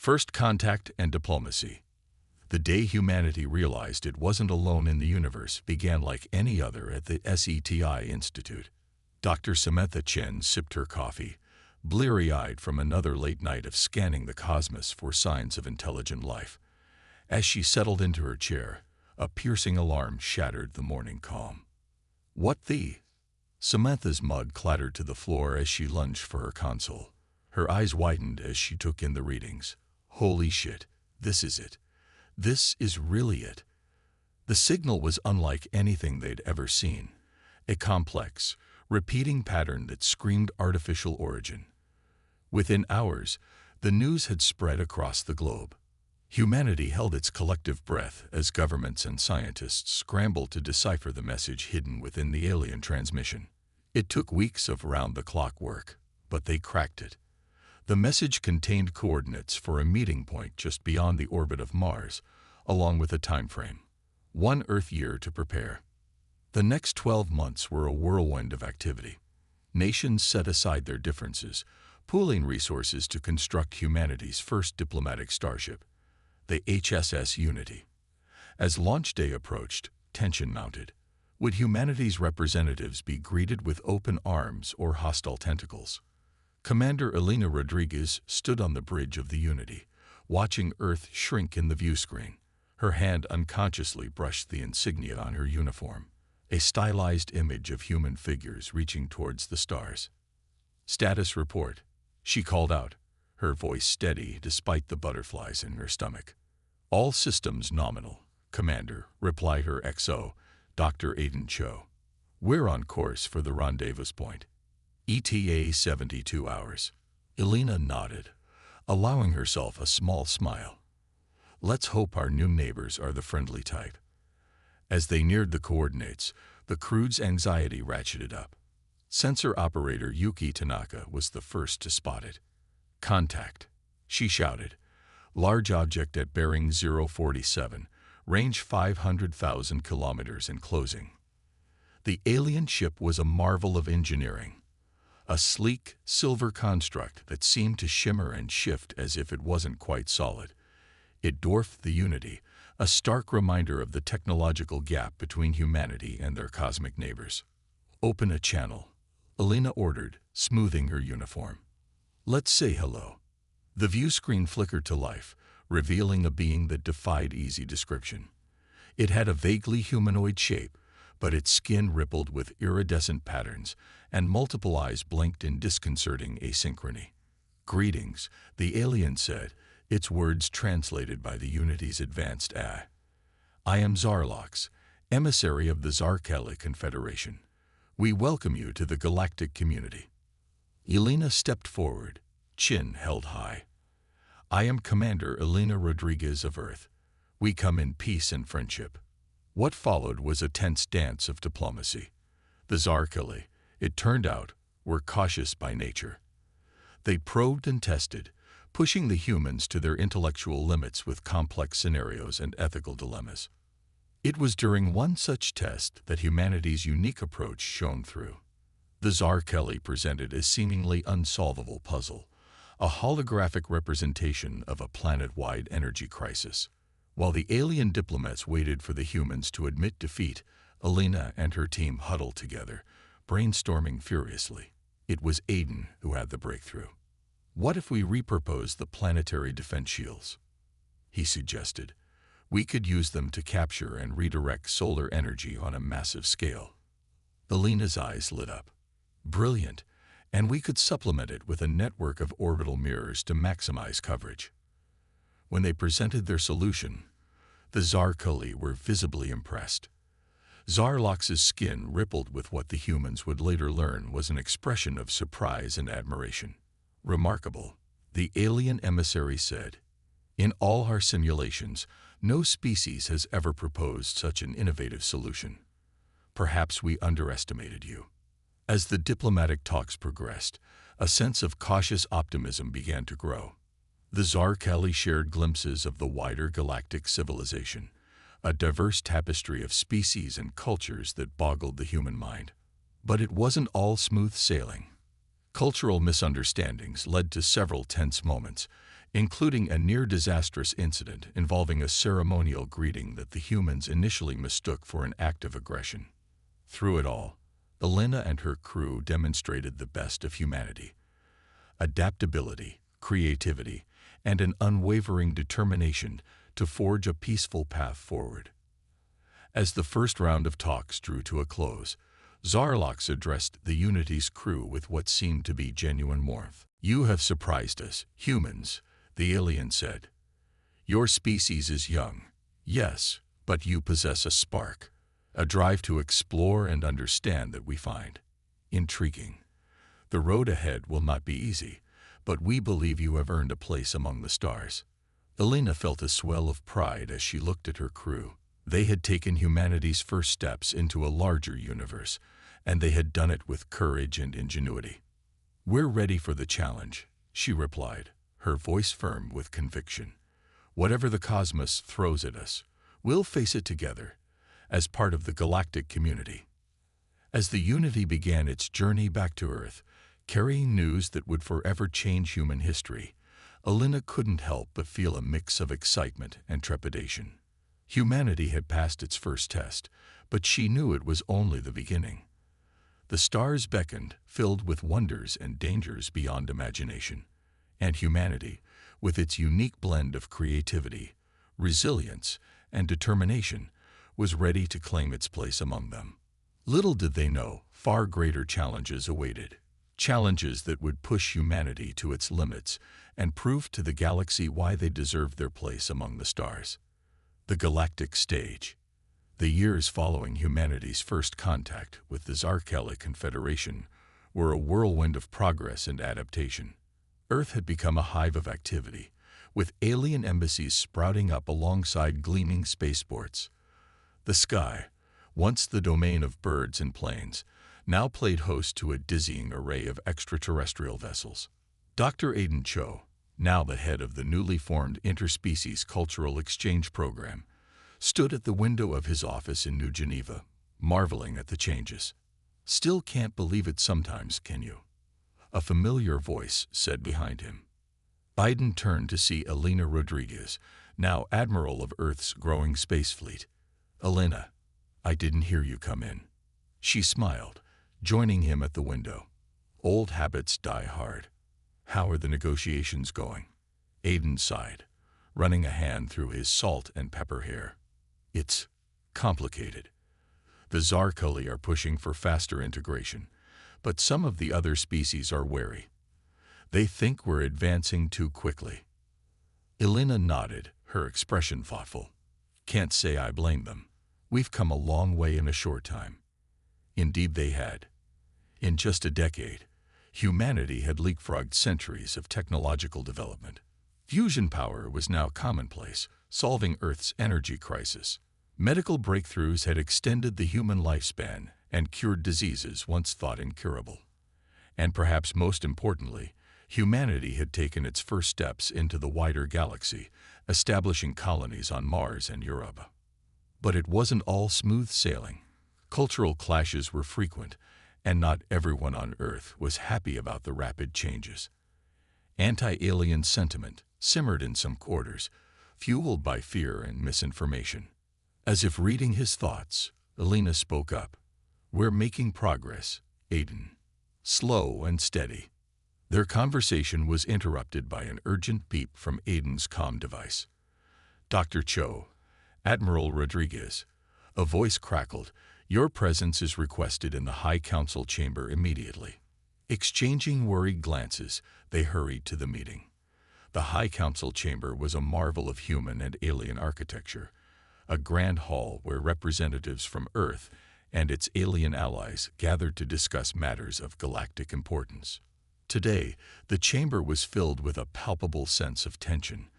First contact and diplomacy. The day humanity realized it wasn't alone in the universe began like any other at the SETI Institute. Dr. Samantha Chen sipped her coffee, bleary-eyed from another late night of scanning the cosmos for signs of intelligent life. As she settled into her chair, a piercing alarm shattered the morning calm. What the? Samantha's mug clattered to the floor as she lunged for her console. Her eyes widened as she took in the readings. Holy shit, this is it. This is really it. The signal was unlike anything they'd ever seen. A complex, repeating pattern that screamed artificial origin. Within hours, the news had spread across the globe. Humanity held its collective breath as governments and scientists scrambled to decipher the message hidden within the alien transmission. It took weeks of round-the-clock work, but they cracked it. The message contained coordinates for a meeting point just beyond the orbit of Mars, along with a time frame. 1 Earth year to prepare. The next 12 months were a whirlwind of activity. Nations set aside their differences, pooling resources to construct humanity's first diplomatic starship, the HSS Unity. As launch day approached, tension mounted. Would humanity's representatives be greeted with open arms or hostile tentacles? Commander Elena Rodriguez stood on the bridge of the Unity, watching Earth shrink in the view screen. Her hand unconsciously brushed the insignia on her uniform, a stylized image of human figures reaching towards the stars. Status report, she called out, her voice steady despite the butterflies in her stomach. All systems nominal, Commander, replied her XO, Dr. Aiden Cho. We're on course for the rendezvous point. ETA 72 hours. Elena nodded, allowing herself a small smile. Let's hope our new neighbors are the friendly type. As they neared the coordinates, the crew's anxiety ratcheted up. Sensor operator Yuki Tanaka was the first to spot it. Contact, she shouted. Large object at bearing 047, range 500,000 kilometers and closing. The alien ship was a marvel of engineering. A sleek, silver construct that seemed to shimmer and shift as if it wasn't quite solid. It dwarfed the Unity, a stark reminder of the technological gap between humanity and their cosmic neighbors. Open a channel, Elena ordered, smoothing her uniform. Let's say hello. The view screen flickered to life, revealing a being that defied easy description. It had a vaguely humanoid shape, but its skin rippled with iridescent patterns, and multiple eyes blinked in disconcerting asynchrony. Greetings, the alien said, its words translated by the Unity's advanced AI. I am Zarlox, emissary of the Zarkeli Confederation. We welcome you to the galactic community. Elena stepped forward, chin held high. I am Commander Elena Rodriguez of Earth. We come in peace and friendship. What followed was a tense dance of diplomacy. The Zarkeli, it turned out, were cautious by nature. They probed and tested, pushing the humans to their intellectual limits with complex scenarios and ethical dilemmas. It was during one such test that humanity's unique approach shone through. The Zarkeli presented a seemingly unsolvable puzzle, a holographic representation of a planet-wide energy crisis. While the alien diplomats waited for the humans to admit defeat, Elena and her team huddled together, brainstorming furiously. It was Aiden who had the breakthrough. What if we repurpose the planetary defense shields? He suggested. We could use them to capture and redirect solar energy on a massive scale. Elena's eyes lit up. Brilliant, and we could supplement it with a network of orbital mirrors to maximize coverage. When they presented their solution, the Zarkeli were visibly impressed. Zarlox's skin rippled with what the humans would later learn was an expression of surprise and admiration. Remarkable, the alien emissary said. In all our simulations, no species has ever proposed such an innovative solution. Perhaps we underestimated you. As the diplomatic talks progressed, a sense of cautious optimism began to grow. The Zarkeli shared glimpses of the wider galactic civilization, a diverse tapestry of species and cultures that boggled the human mind. But it wasn't all smooth sailing. Cultural misunderstandings led to several tense moments, including a near-disastrous incident involving a ceremonial greeting that the humans initially mistook for an act of aggression. Through it all, Elena and her crew demonstrated the best of humanity: adaptability, creativity, and an unwavering determination to forge a peaceful path forward. As the first round of talks drew to a close, Zarlox addressed the Unity's crew with what seemed to be genuine warmth. "You have surprised us, humans," the alien said. "Your species is young, yes, but you possess a spark, a drive to explore and understand that we find intriguing. The road ahead will not be easy, but we believe you have earned a place among the stars." Elena felt a swell of pride as she looked at her crew. They had taken humanity's first steps into a larger universe, and they had done it with courage and ingenuity. "We're ready for the challenge," she replied, her voice firm with conviction. "Whatever the cosmos throws at us, we'll face it together, as part of the galactic community." As the Unity began its journey back to Earth, carrying news that would forever change human history, Elena couldn't help but feel a mix of excitement and trepidation. Humanity had passed its first test, but she knew it was only the beginning. The stars beckoned, filled with wonders and dangers beyond imagination, and humanity, with its unique blend of creativity, resilience, and determination, was ready to claim its place among them. Little did they know, far greater challenges awaited. Challenges that would push humanity to its limits and prove to the galaxy why they deserved their place among the stars. The galactic stage. The years following humanity's first contact with the Zarkeli Confederation were a whirlwind of progress and adaptation. Earth had become a hive of activity, with alien embassies sprouting up alongside gleaming spaceports. The sky, once the domain of birds and planes, now played host to a dizzying array of extraterrestrial vessels. Dr. Aiden Cho, now the head of the newly formed Interspecies Cultural Exchange Program, stood at the window of his office in New Geneva, marveling at the changes. "Still can't believe it sometimes, can you?" a familiar voice said behind him. Aiden turned to see Elena Rodriguez, now Admiral of Earth's growing space fleet. "Elena, I didn't hear you come in." She smiled, joining him at the window. "Old habits die hard. How are the negotiations going?" Aiden sighed, running a hand through his salt and pepper hair. "It's complicated. The Zarkeli are pushing for faster integration, but some of the other species are wary. They think we're advancing too quickly." Elena nodded, her expression thoughtful. "Can't say I blame them. We've come a long way in a short time." Indeed they had. In just a decade, humanity had leapfrogged centuries of technological development. Fusion power was now commonplace, solving Earth's energy crisis. Medical breakthroughs had extended the human lifespan and cured diseases once thought incurable. And perhaps most importantly, humanity had taken its first steps into the wider galaxy, establishing colonies on Mars and Europa. But it wasn't all smooth sailing. Cultural clashes were frequent, and not everyone on Earth was happy about the rapid changes. Anti-alien sentiment simmered in some quarters, fueled by fear and misinformation. As if reading his thoughts, Elena spoke up. "We're making progress, Aiden. Slow and steady." Their conversation was interrupted by an urgent beep from Aiden's comm device. "Dr. Cho, Admiral Rodriguez," a voice crackled, "your presence is requested in the High Council chamber immediately." Exchanging worried glances, they hurried to the meeting. The High Council chamber was a marvel of human and alien architecture, a grand hall where representatives from Earth and its alien allies gathered to discuss matters of galactic importance. Today, the chamber was filled with a palpable sense of tension.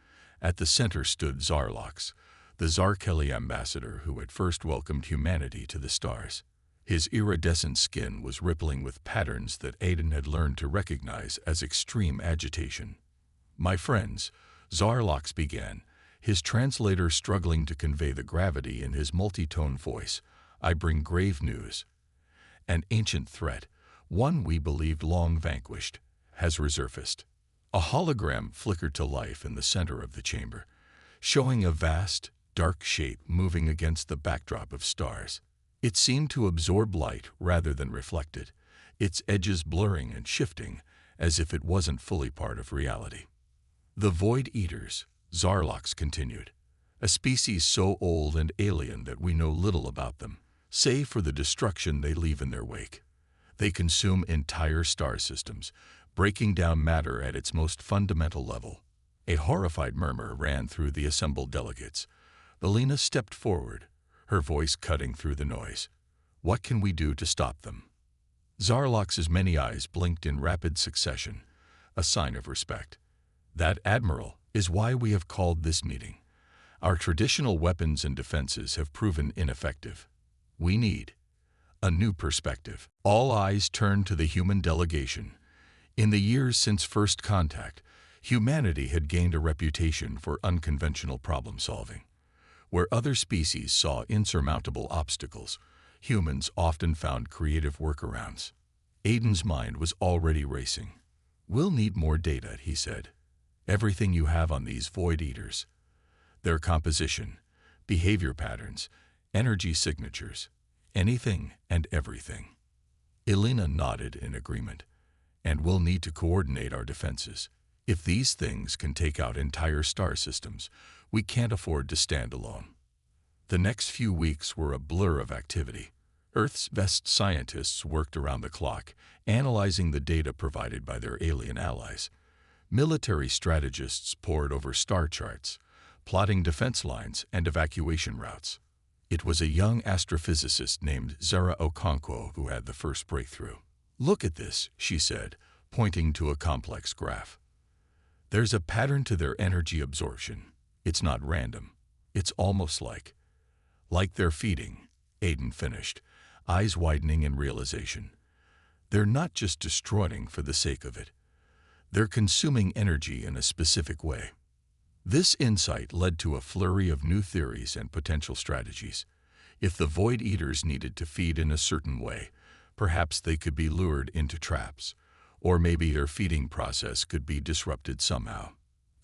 At the center stood Zarlox, the Zarkeli ambassador who had first welcomed humanity to the stars. His iridescent skin was rippling with patterns that Aiden had learned to recognize as extreme agitation. "My friends," Zarlox began, his translator struggling to convey the gravity in his multi-tone voice, "I bring grave news. An ancient threat, one we believed long vanquished, has resurfaced. A hologram flickered to life in the center of the chamber, showing a vast, dark shape moving against the backdrop of stars. It seemed to absorb light rather than reflect it, its edges blurring and shifting as if it wasn't fully part of reality. The Void Eaters, Zarloks continued, a species so old and alien that we know little about them, save for the destruction they leave in their wake. They consume entire star systems, breaking down matter at its most fundamental level. A horrified murmur ran through the assembled delegates. Alina stepped forward, her voice cutting through the noise. What can we do to stop them? Zarlox's many eyes blinked in rapid succession, a sign of respect. That, Admiral, is why we have called this meeting. Our traditional weapons and defenses have proven ineffective. We need a new perspective. All eyes turned to the human delegation. In the years since first contact, humanity had gained a reputation for unconventional problem-solving. Where other species saw insurmountable obstacles, humans often found creative workarounds. Aiden's mind was already racing. We'll need more data, he said. Everything you have on these Void Eaters. Their composition, behavior patterns, energy signatures, anything and everything. Elena nodded in agreement. And we'll need to coordinate our defenses. If these things can take out entire star systems, we can't afford to stand alone. The next few weeks were a blur of activity. Earth's best scientists worked around the clock, analyzing the data provided by their alien allies. Military strategists pored over star charts, plotting defense lines and evacuation routes. It was a young astrophysicist named Zara Okonkwo who had the first breakthrough. Look at this, she said, pointing to a complex graph. There's a pattern to their energy absorption. It's not random. It's almost like they're feeding, Aiden finished, eyes widening in realization. They're not just destroying for the sake of it. They're consuming energy in a specific way. This insight led to a flurry of new theories and potential strategies. If the Void Eaters needed to feed in a certain way, perhaps they could be lured into traps, or maybe their feeding process could be disrupted somehow.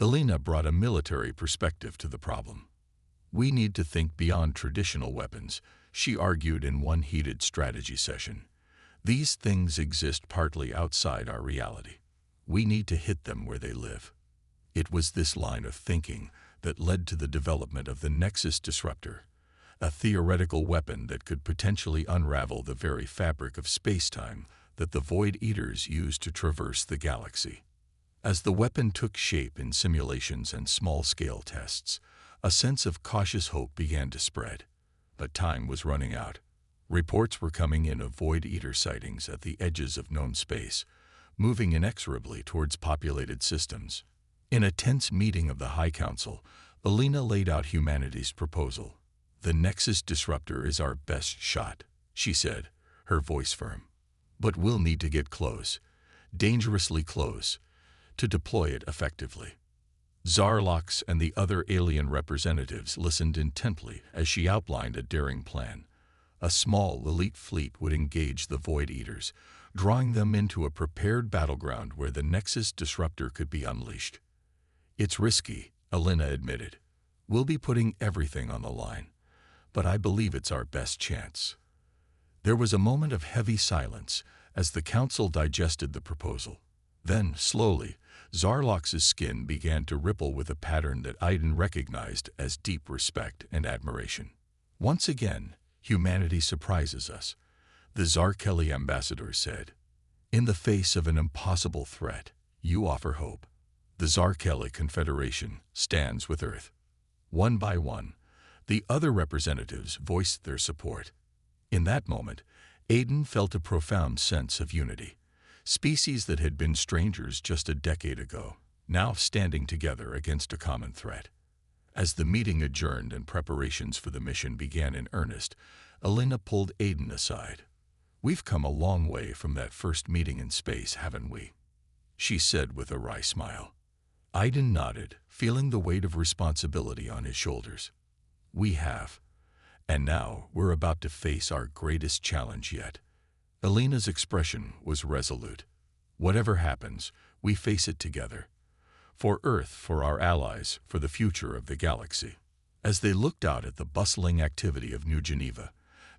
Elena brought a military perspective to the problem. We need to think beyond traditional weapons, she argued in one heated strategy session. These things exist partly outside our reality. We need to hit them where they live. It was this line of thinking that led to the development of the Nexus Disruptor, a theoretical weapon that could potentially unravel the very fabric of space-time that the Void Eaters used to traverse the galaxy. As the weapon took shape in simulations and small-scale tests, a sense of cautious hope began to spread. But time was running out. Reports were coming in of Void Eater sightings at the edges of known space, moving inexorably towards populated systems. In a tense meeting of the High Council, Elena laid out humanity's proposal. The Nexus Disruptor is our best shot, she said, her voice firm. But we'll need to get close, dangerously close, to deploy it effectively. Zarloks and the other alien representatives listened intently as she outlined a daring plan. A small elite fleet would engage the Void Eaters, drawing them into a prepared battleground where the Nexus Disruptor could be unleashed. It's risky, Elena admitted. We'll be putting everything on the line, but I believe it's our best chance. There was a moment of heavy silence as the council digested the proposal. Then, slowly, Zarlox's skin began to ripple with a pattern that Aiden recognized as deep respect and admiration. Once again, humanity surprises us, the Zarkeli ambassador said. In the face of an impossible threat, you offer hope. The Zarkeli Confederation stands with Earth. One by one, the other representatives voiced their support. In that moment, Aiden felt a profound sense of unity. Species that had been strangers just a decade ago, now standing together against a common threat. As the meeting adjourned and preparations for the mission began in earnest, Elena pulled Aiden aside. We've come a long way from that first meeting in space, haven't we? She said with a wry smile. Aiden nodded, feeling the weight of responsibility on his shoulders. We have. And now we're about to face our greatest challenge yet. Elena's expression was resolute. Whatever happens, we face it together. For Earth, for our allies, for the future of the galaxy. As they looked out at the bustling activity of New Geneva,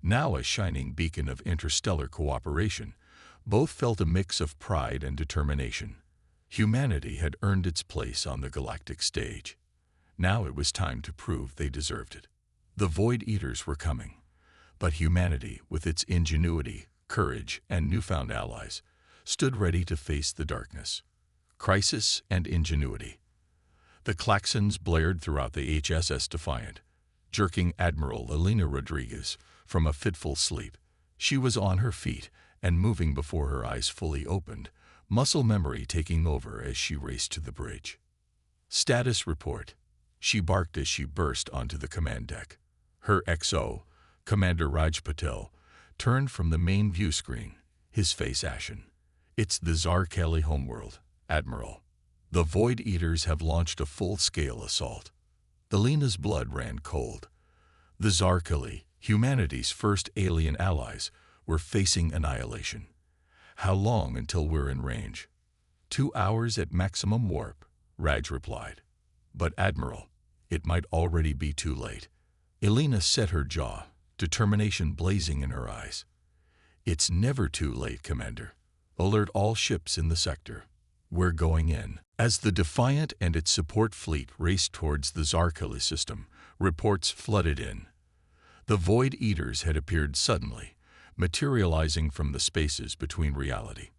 now a shining beacon of interstellar cooperation, both felt a mix of pride and determination. Humanity had earned its place on the galactic stage. Now it was time to prove they deserved it. The Void Eaters were coming, but humanity, with its ingenuity, courage, and newfound allies, stood ready to face the darkness. Crisis and ingenuity. The klaxons blared throughout the HSS Defiant, jerking Admiral Elena Rodriguez from a fitful sleep. She was on her feet and moving before her eyes fully opened, muscle memory taking over as she raced to the bridge. Status report. She barked as she burst onto the command deck. Her XO, Commander Raj Patel, turned from the main view screen, his face ashen. It's the Zarkeli homeworld, Admiral. The Void Eaters have launched a full-scale assault. Elena's blood ran cold. The Zarkeli, humanity's first alien allies, were facing annihilation. How long until we're in range? 2 hours at maximum warp, Raj replied. But Admiral, it might already be too late. Elena set her jaw, determination blazing in her eyes. It's never too late, Commander. Alert all ships in the sector. We're going in. As the Defiant and its support fleet raced towards the Zarkeli system, reports flooded in. The Void Eaters had appeared suddenly, materializing from the spaces between reality.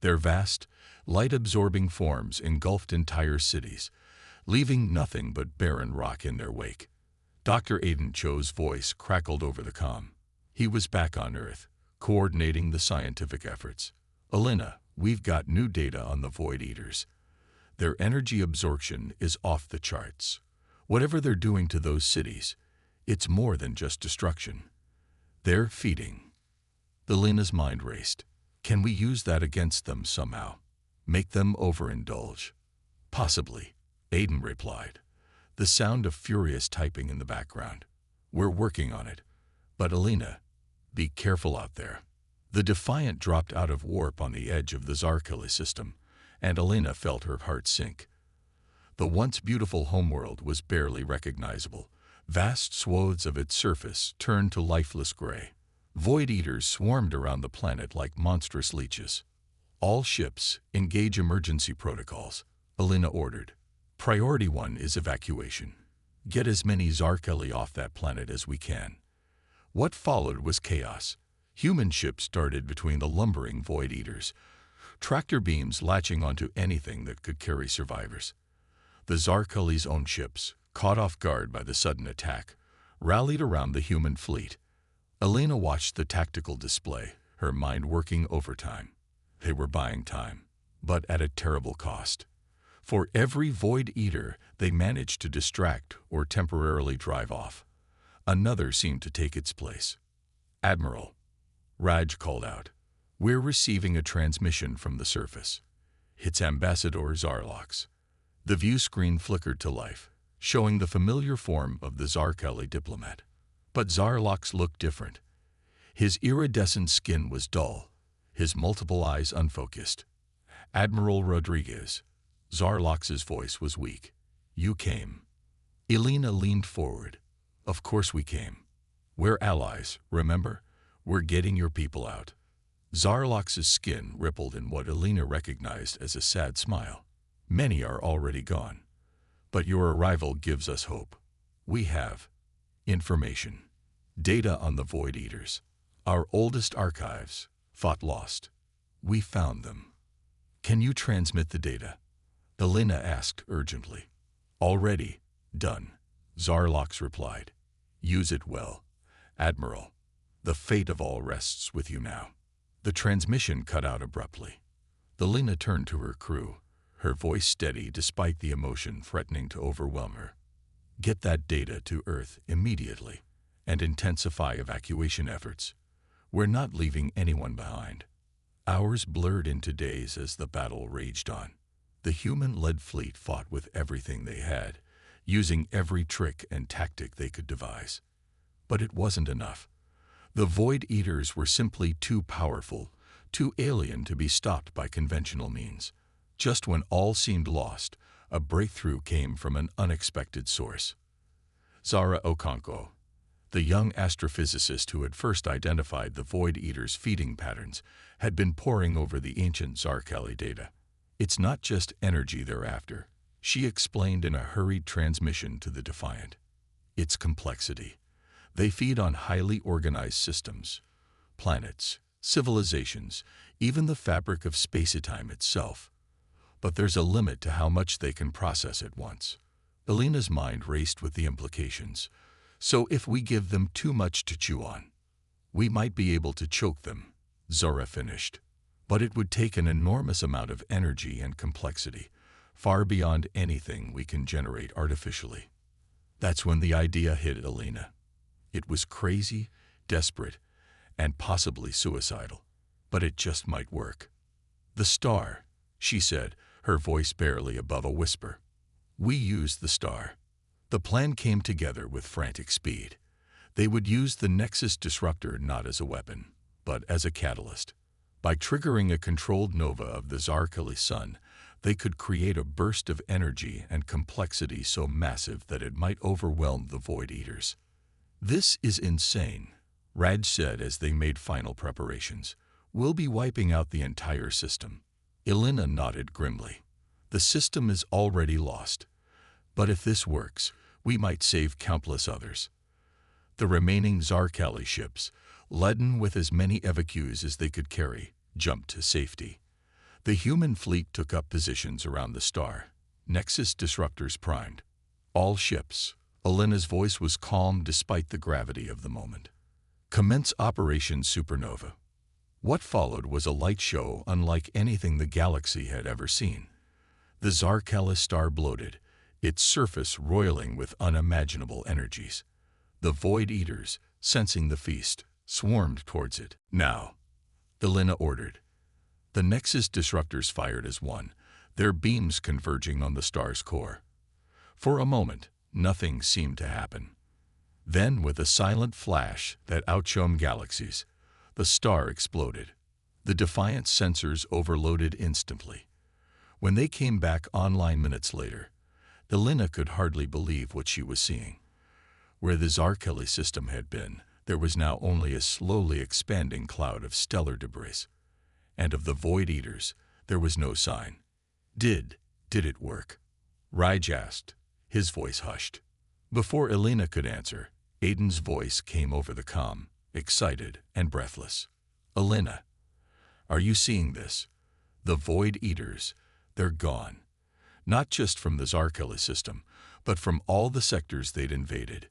Their vast, light-absorbing forms engulfed entire cities, leaving nothing but barren rock in their wake. Dr. Aiden Cho's voice crackled over the comm. He was back on Earth, coordinating the scientific efforts. Elena, we've got new data on the Void Eaters. Their energy absorption is off the charts. Whatever they're doing to those cities, it's more than just destruction. They're feeding. Elena's mind raced. Can we use that against them somehow? Make them overindulge? Possibly, Aiden replied, the sound of furious typing in the background. We're working on it. But Elena, be careful out there. The Defiant dropped out of warp on the edge of the Zarkeli system, and Elena felt her heart sink. The once beautiful homeworld was barely recognizable. Vast swathes of its surface turned to lifeless gray. Void Eaters swarmed around the planet like monstrous leeches. All ships, engage emergency protocols, Elena ordered. Priority 1 is evacuation. Get as many Zarkeli off that planet as we can. What followed was chaos. Human ships darted between the lumbering Void Eaters, tractor beams latching onto anything that could carry survivors. The Zarkeli's own ships, caught off guard by the sudden attack, rallied around the human fleet. Elena watched the tactical display, her mind working overtime. They were buying time, but at a terrible cost. For every Void Eater they managed to distract or temporarily drive off, another seemed to take its place. Admiral, Raj called out, we're receiving a transmission from the surface. It's Ambassador Zarlox. The view screen flickered to life, showing the familiar form of the Zarkeli diplomat. But Zarlox looked different. His iridescent skin was dull, his multiple eyes unfocused. Admiral Rodriguez. Zarlox's voice was weak. You came. Elena leaned forward. Of course we came. We're allies, remember? We're getting your people out. Zarlox's skin rippled in what Elena recognized as a sad smile. Many are already gone. But your arrival gives us hope. We have information. Data on the Void Eaters. Our oldest archives, thought lost. We found them. Can you transmit the data? Elena asked urgently. Already done, Zarlox replied. Use it well, Admiral. The fate of all rests with you now. The transmission cut out abruptly. Elena turned to her crew, her voice steady despite the emotion threatening to overwhelm her. Get that data to Earth immediately and intensify evacuation efforts. We're not leaving anyone behind. Hours blurred into days as the battle raged on. The human-led fleet fought with everything they had, using every trick and tactic they could devise. But it wasn't enough. The Void Eaters were simply too powerful, too alien to be stopped by conventional means. Just when all seemed lost, a breakthrough came from an unexpected source. Zara Okonkwo, the young astrophysicist who had first identified the Void Eater's feeding patterns, had been poring over the ancient Zarkeli data. It's not just energy they're after, she explained in a hurried transmission to the Defiant. It's complexity. They feed on highly organized systems, planets, civilizations, even the fabric of space-time itself. But there's a limit to how much they can process at once. Elena's mind raced with the implications. So if we give them too much to chew on, we might be able to choke them, Zora finished. But it would take an enormous amount of energy and complexity, far beyond anything we can generate artificially. That's when the idea hit Elena. It was crazy, desperate, and possibly suicidal, but it just might work. The star, she said, her voice barely above a whisper. We used the star. The plan came together with frantic speed. They would use the Nexus disruptor not as a weapon, but as a catalyst. By triggering a controlled nova of the Zarkeli sun, they could create a burst of energy and complexity so massive that it might overwhelm the Void Eaters. This is insane, Raj said as they made final preparations. We'll be wiping out the entire system. Elena nodded grimly. The system is already lost. But if this works, we might save countless others. The remaining Zarkeli ships, laden with as many evacuees as they could carry, jumped to safety. The human fleet took up positions around the star, Nexus disruptors primed. All ships. Elena's voice was calm despite the gravity of the moment. Commence Operation Supernova. What followed was a light show unlike anything the galaxy had ever seen. The Zarkeli star bloated, its surface roiling with unimaginable energies. The Void Eaters, sensing the feast, swarmed towards it. Now, Elena ordered. The Nexus disruptors fired as one, their beams converging on the star's core. For a moment, nothing seemed to happen. Then, with a silent flash that outshone galaxies, the star exploded. The Defiant sensors overloaded instantly. When they came back online minutes later, Elena could hardly believe what she was seeing. Where the Zarkeli system had been, there was now only a slowly expanding cloud of stellar debris. And of the Void Eaters, there was no sign. Did it work? Raj asked, his voice hushed. Before Elena could answer, Aiden's voice came over the comm, excited and breathless. Elena, are you seeing this? The Void Eaters, they're gone. Not just from the Zarkeli system, but from all the sectors they'd invaded.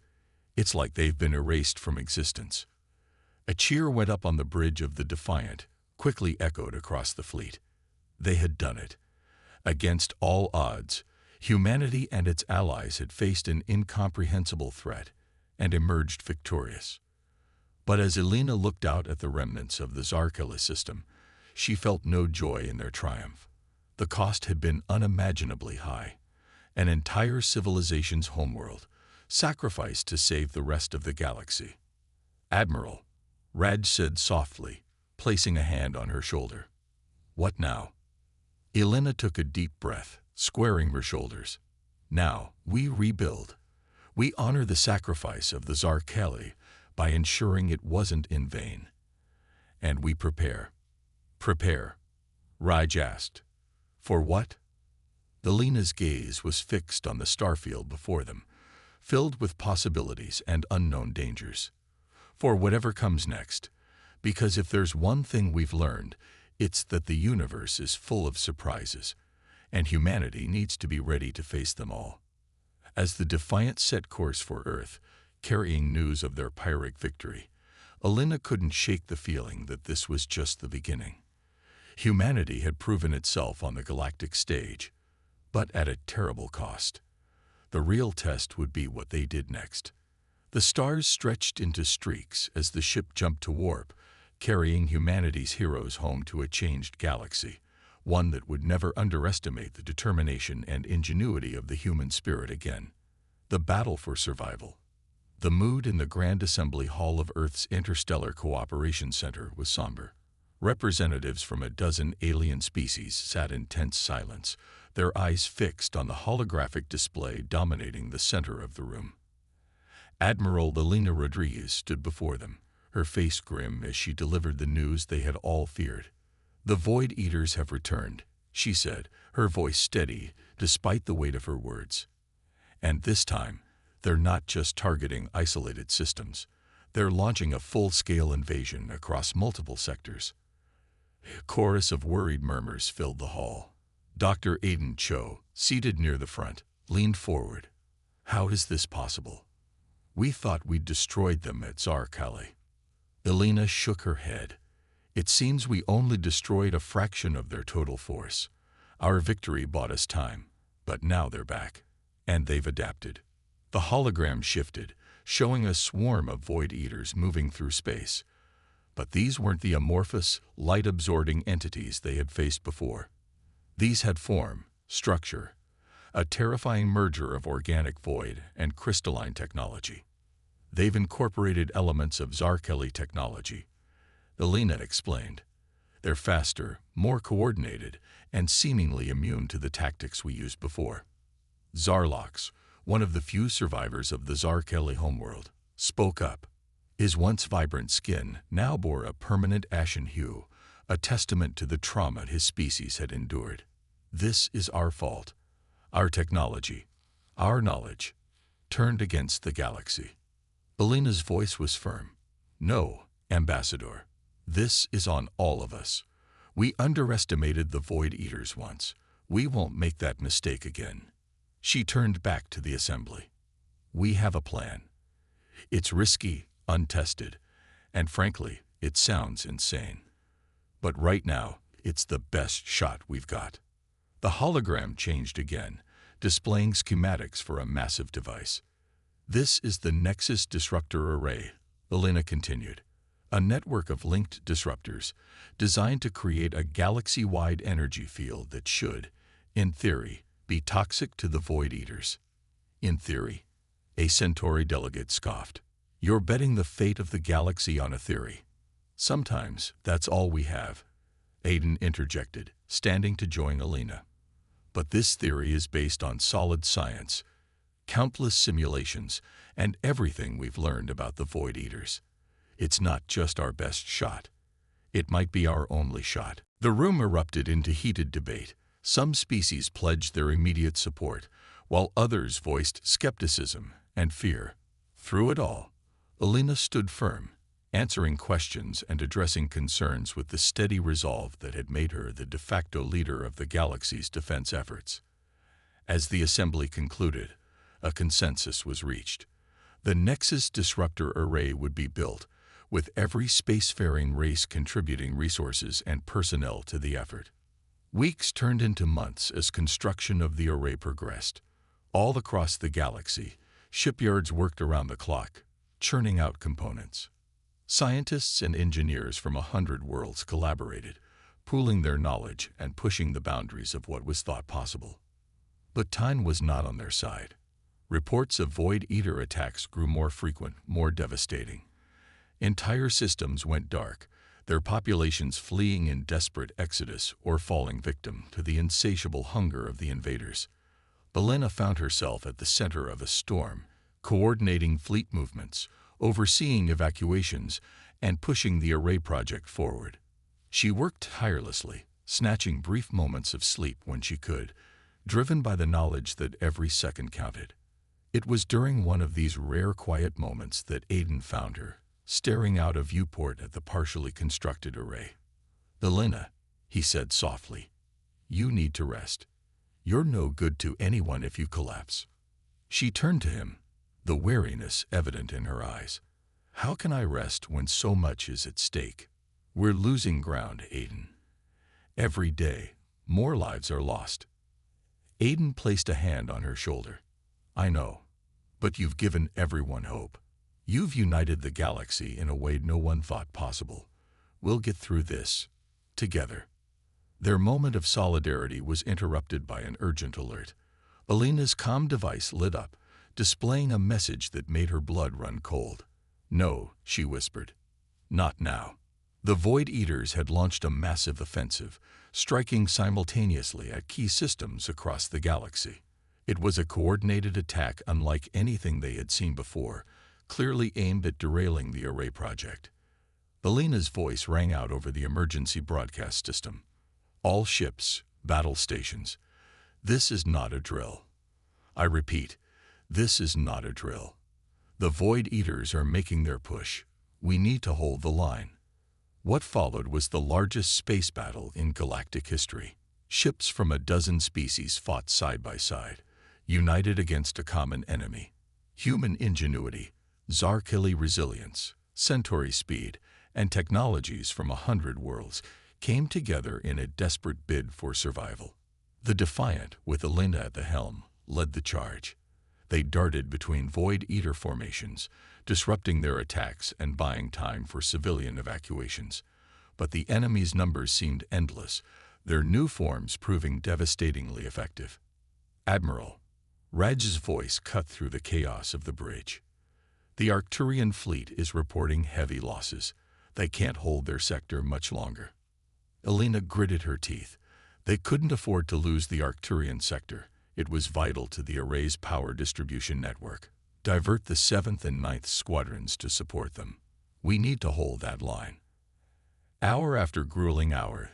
It's like they've been erased from existence. A cheer went up on the bridge of the Defiant, quickly echoed across the fleet. They had done it. Against all odds, humanity and its allies had faced an incomprehensible threat and emerged victorious. But as Elena looked out at the remnants of the Zarkeli system, she felt no joy in their triumph. The cost had been unimaginably high. An entire civilization's homeworld, sacrificed to save the rest of the galaxy. Admiral, Raj said softly, placing a hand on her shoulder. What now? Elena took a deep breath, squaring her shoulders. Now, we rebuild. We honor the sacrifice of the Zarkeli by ensuring it wasn't in vain. And we prepare. Prepare? Raj asked. For what? Elena's gaze was fixed on the starfield before them, filled with possibilities and unknown dangers. For whatever comes next, because if there's one thing we've learned, it's that the universe is full of surprises, and humanity needs to be ready to face them all. As the Defiant set course for Earth, carrying news of their Pyrrhic victory, Elena couldn't shake the feeling that this was just the beginning. Humanity had proven itself on the galactic stage, but at a terrible cost. The real test would be what they did next. The stars stretched into streaks as the ship jumped to warp, carrying humanity's heroes home to a changed galaxy, one that would never underestimate the determination and ingenuity of the human spirit again. The battle for survival. The mood in the Grand Assembly Hall of Earth's Interstellar Cooperation Center was somber. Representatives from a dozen alien species sat in tense silence, their eyes fixed on the holographic display dominating the center of the room. Admiral Elena Rodriguez stood before them, her face grim as she delivered the news they had all feared. "The Void Eaters have returned," she said, her voice steady despite the weight of her words. "And this time, they're not just targeting isolated systems. They're launching a full-scale invasion across multiple sectors." A chorus of worried murmurs filled the hall. Dr. Aiden Cho, seated near the front, leaned forward. "How is this possible? We thought we'd destroyed them at Zarkali." Elena shook her head. "It seems we only destroyed a fraction of their total force. Our victory bought us time, but now they're back. And they've adapted." The hologram shifted, showing a swarm of Void Eaters moving through space. But these weren't the amorphous, light-absorbing entities they had faced before. These had form, structure, a terrifying merger of organic void and crystalline technology. "They've incorporated elements of Zarkeli technology," Elena explained. "They're faster, more coordinated, and seemingly immune to the tactics we used before." Zarlox, one of the few survivors of the Zarkeli homeworld, spoke up. His once vibrant skin now bore a permanent ashen hue, a testament to the trauma his species had endured. "This is our fault. Our technology, our knowledge, turned against the galaxy." Elena's voice was firm. "No, Ambassador. This is on all of us. We underestimated the Void Eaters once. We won't make that mistake again." She turned back to the assembly. "We have a plan. It's risky, untested, and frankly, it sounds insane. But right now, it's the best shot we've got." The hologram changed again, displaying schematics for a massive device. "This is the Nexus Disruptor Array," Elena continued. "A network of linked disruptors designed to create a galaxy-wide energy field that should, in theory, be toxic to the Void Eaters." "In theory?" A Centauri delegate scoffed. "You're betting the fate of the galaxy on a theory." "Sometimes that's all we have," Aiden interjected, standing to join Elena. "But this theory is based on solid science, countless simulations, and everything we've learned about the Void Eaters. It's not just our best shot. It might be our only shot." The room erupted into heated debate. Some species pledged their immediate support, while others voiced skepticism and fear. Through it all, Elena stood firm, answering questions and addressing concerns with the steady resolve that had made her the de facto leader of the galaxy's defense efforts. As the assembly concluded, a consensus was reached. The Nexus Disruptor Array would be built, with every spacefaring race contributing resources and personnel to the effort. Weeks turned into months as construction of the array progressed. All across the galaxy, shipyards worked around the clock, churning out components. Scientists and engineers from 100 worlds collaborated, pooling their knowledge and pushing the boundaries of what was thought possible. But time was not on their side. Reports of Void Eater attacks grew more frequent, more devastating. Entire systems went dark, their populations fleeing in desperate exodus or falling victim to the insatiable hunger of the invaders. Elena found herself at the center of a storm, coordinating fleet movements, overseeing evacuations, and pushing the array project forward. She worked tirelessly, snatching brief moments of sleep when she could, driven by the knowledge that every second counted. It was during one of these rare quiet moments that Aiden found her, staring out a viewport at the partially constructed array. "Elena," he said softly, "you need to rest. You're no good to anyone if you collapse." She turned to him, the wariness evident in her eyes. "How can I rest when so much is at stake? We're losing ground, Aiden. Every day, more lives are lost." Aiden placed a hand on her shoulder. "I know, but you've given everyone hope. You've united the galaxy in a way no one thought possible. We'll get through this, together." Their moment of solidarity was interrupted by an urgent alert. Elena's comm device lit up, displaying a message that made her blood run cold. "No," she whispered. "Not now." The Void Eaters had launched a massive offensive, striking simultaneously at key systems across the galaxy. It was a coordinated attack unlike anything they had seen before, clearly aimed at derailing the Array project. Alina's voice rang out over the emergency broadcast system. All ships, battle stations. This is not a drill. I repeat, this is not a drill. The Void Eaters are making their push. We need to hold the line. What followed was the largest space battle in galactic history. Ships from a dozen species fought side by side, united against a common enemy. Human ingenuity, Zarkili resilience, Centauri speed, and technologies from 100 worlds came together in a desperate bid for survival. The Defiant, with Alina at the helm, led the charge. They darted between Void Eater formations, disrupting their attacks and buying time for civilian evacuations. But the enemy's numbers seemed endless, their new forms proving devastatingly effective. Admiral, Raj's voice cut through the chaos of the bridge. The Arcturian fleet is reporting heavy losses. They can't hold their sector much longer. Alina gritted her teeth. They couldn't afford to lose the Arcturian sector. It was vital to the Array's power distribution network. Divert the 7th and 9th squadrons to support them. We need to hold that line. Hour after grueling hour,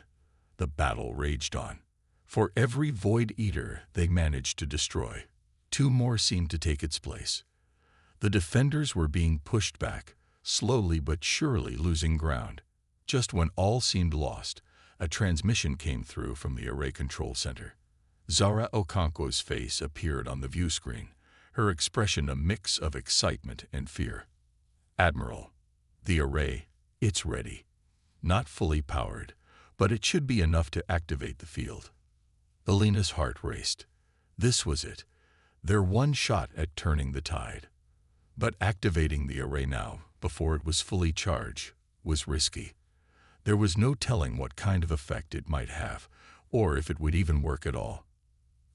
the battle raged on. For every Void Eater they managed to destroy, 2 more seemed to take its place. The defenders were being pushed back, slowly but surely losing ground. Just when all seemed lost, a transmission came through from the Array Control Center. Zara Okonkwo's face appeared on the view screen, her expression a mix of excitement and fear. Admiral, the Array, it's ready. Not fully powered, but it should be enough to activate the field. Alina's heart raced. This was it, their one shot at turning the tide. But activating the Array now, before it was fully charged, was risky. There was no telling what kind of effect it might have, or if it would even work at all.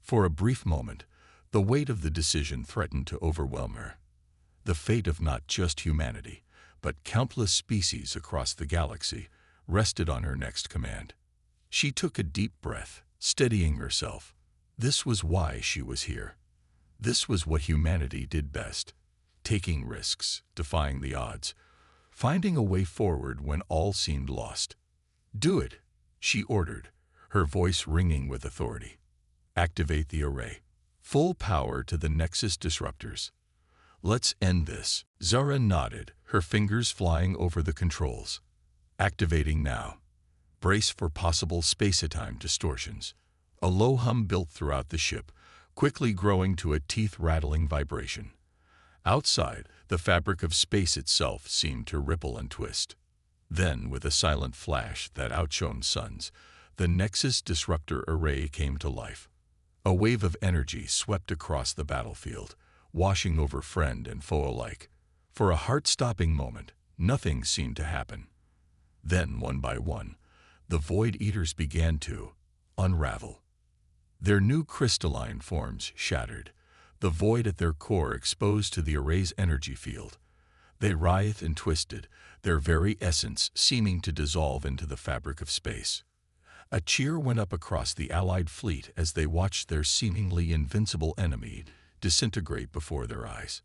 For a brief moment, the weight of the decision threatened to overwhelm her. The fate of not just humanity, but countless species across the galaxy rested on her next command. She took a deep breath, steadying herself. This was why she was here. This was what humanity did best. Taking risks, defying the odds, finding a way forward when all seemed lost. Do it, she ordered, her voice ringing with authority. Activate the Array. Full power to the Nexus disruptors. Let's end this. Zara nodded, her fingers flying over the controls. Activating now. Brace for possible space-time distortions. A low hum built throughout the ship, quickly growing to a teeth-rattling vibration. Outside, the fabric of space itself seemed to ripple and twist. Then, with a silent flash that outshone suns, the Nexus disruptor array came to life. A wave of energy swept across the battlefield, washing over friend and foe alike. For a heart-stopping moment, nothing seemed to happen. Then, one by one, the Void Eaters began to unravel. Their new crystalline forms shattered, the void at their core exposed to the Array's energy field. They writhed and twisted, their very essence seeming to dissolve into the fabric of space. A cheer went up across the Allied fleet as they watched their seemingly invincible enemy disintegrate before their eyes.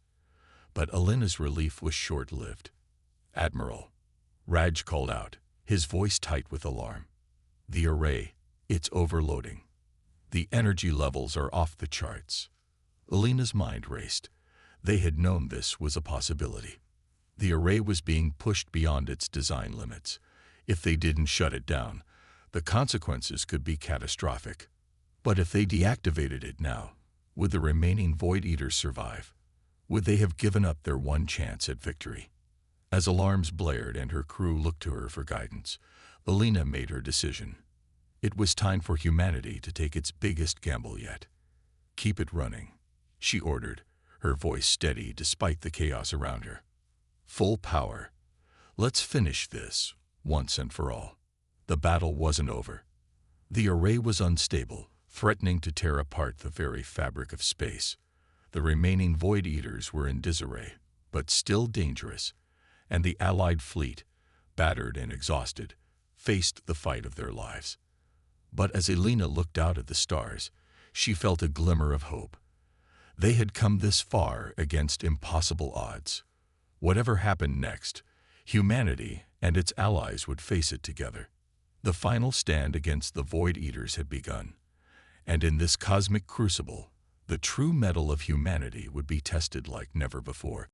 But Alina's relief was short-lived. Admiral, Raj called out, his voice tight with alarm. The Array, it's overloading. The energy levels are off the charts. Alina's mind raced. They had known this was a possibility. The Array was being pushed beyond its design limits. If they didn't shut it down, the consequences could be catastrophic. But if they deactivated it now, would the remaining Void Eaters survive? Would they have given up their one chance at victory? As alarms blared and her crew looked to her for guidance, Alina made her decision. It was time for humanity to take its biggest gamble yet. Keep it running, she ordered, her voice steady despite the chaos around her. Full power. Let's finish this, once and for all. The battle wasn't over. The Array was unstable, threatening to tear apart the very fabric of space. The remaining Void Eaters were in disarray, but still dangerous, and the Allied fleet, battered and exhausted, faced the fight of their lives. But as Elena looked out at the stars, she felt a glimmer of hope. They had come this far against impossible odds. Whatever happened next, humanity and its allies would face it together. The final stand against the Void Eaters had begun, and in this cosmic crucible, the true mettle of humanity would be tested like never before.